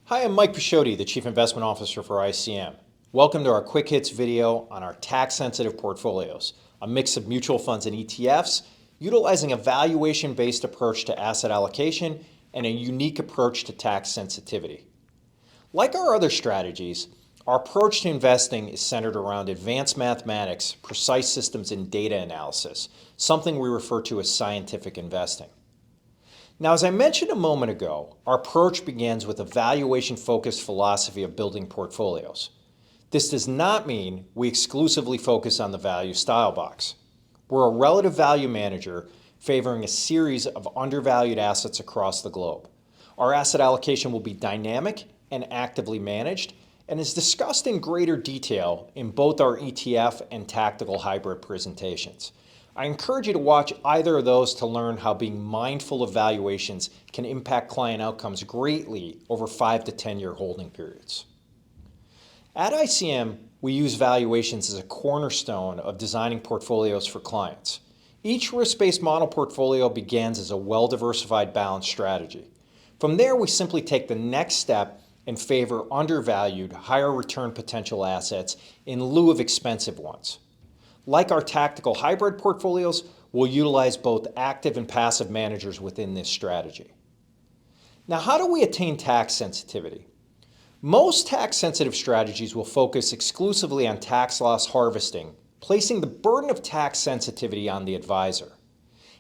Hi, I'm Mike Pisciotti, the Chief Investment Officer for iCM. Welcome to our Quick Hits video on our tax-sensitive portfolios, a mix of mutual funds and ETFs, utilizing a valuation-based approach to asset allocation and a unique approach to tax sensitivity. Like our other strategies, our approach to investing is centered around advanced mathematics, precise systems, and data analysis, something we refer to as scientific investing. Now, as I mentioned a moment ago, our approach begins with a valuation-focused philosophy of building portfolios. This does not mean we exclusively focus on the value style box. We're a relative value manager favoring a series of undervalued assets across the globe. Our asset allocation will be dynamic and actively managed, and is discussed in greater detail in both our ETF and tactical hybrid presentations. I encourage you to watch either of those to learn how being mindful of valuations can impact client outcomes greatly over 5 to 10-year holding periods. At iCM, we use valuations as a cornerstone of designing portfolios for clients. Each risk-based model portfolio begins as a well-diversified balanced strategy. From there, we simply take the next step and favor undervalued, higher return potential assets in lieu of expensive ones. Like our tactical hybrid portfolios, we'll utilize both active and passive managers within this strategy. Now, how do we attain tax sensitivity? Most tax-sensitive strategies will focus exclusively on tax loss harvesting, placing the burden of tax sensitivity on the advisor.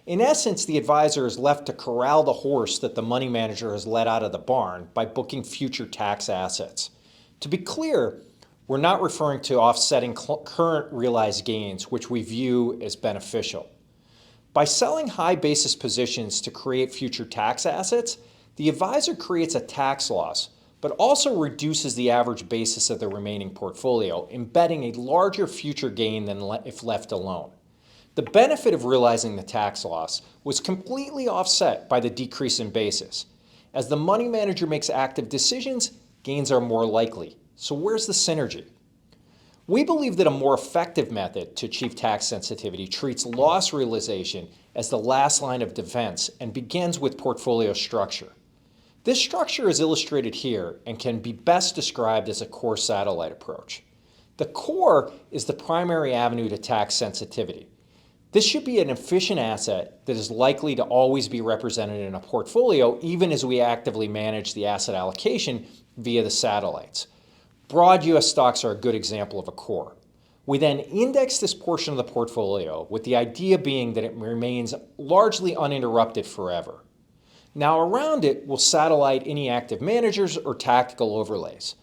In essence, the advisor is left to corral the horse that the money manager has let out of the barn by booking future tax assets. To be clear, we're not referring to offsetting current realized gains, which we view as beneficial. By selling high basis positions to create future tax assets, the advisor creates a tax loss, but also reduces the average basis of the remaining portfolio, embedding a larger future gain than if left alone. The benefit of realizing the tax loss was completely offset by the decrease in basis. As the money manager makes active decisions, gains are more likely. So where's the synergy? We believe that a more effective method to achieve tax sensitivity treats loss realization as the last line of defense and begins with portfolio structure. This structure is illustrated here and can be best described as a core satellite approach. The core is the primary avenue to tax sensitivity. This should be an efficient asset that is likely to always be represented in a portfolio, even as we actively manage the asset allocation via the satellites. Broad U.S. stocks are a good example of a core. We then index this portion of the portfolio with the idea being that it remains largely uninterrupted forever. Now around it, we'll satellite any active managers or tactical overlays.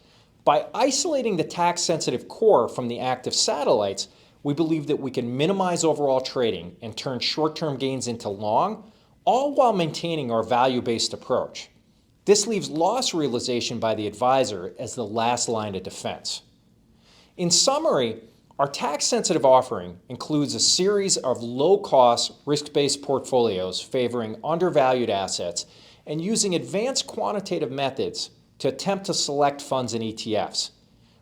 By isolating the tax-sensitive core from the active satellites, we believe that we can minimize overall trading and turn short-term gains into long, all while maintaining our value-based approach. This leaves loss realization by the advisor as the last line of defense. In summary, our tax-sensitive offering includes a series of low-cost, risk-based portfolios favoring undervalued assets and using advanced quantitative methods to attempt to select funds and ETFs.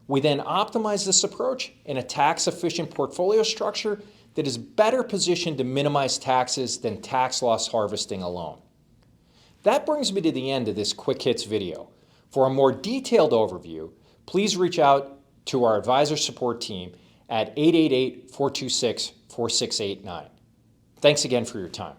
We then optimize this approach in a tax-efficient portfolio structure that is better positioned to minimize taxes than tax loss harvesting alone. That brings me to the end of this Quick Hits video. For a more detailed overview, please reach out to our advisor support team at 888-426-4689. Thanks again for your time.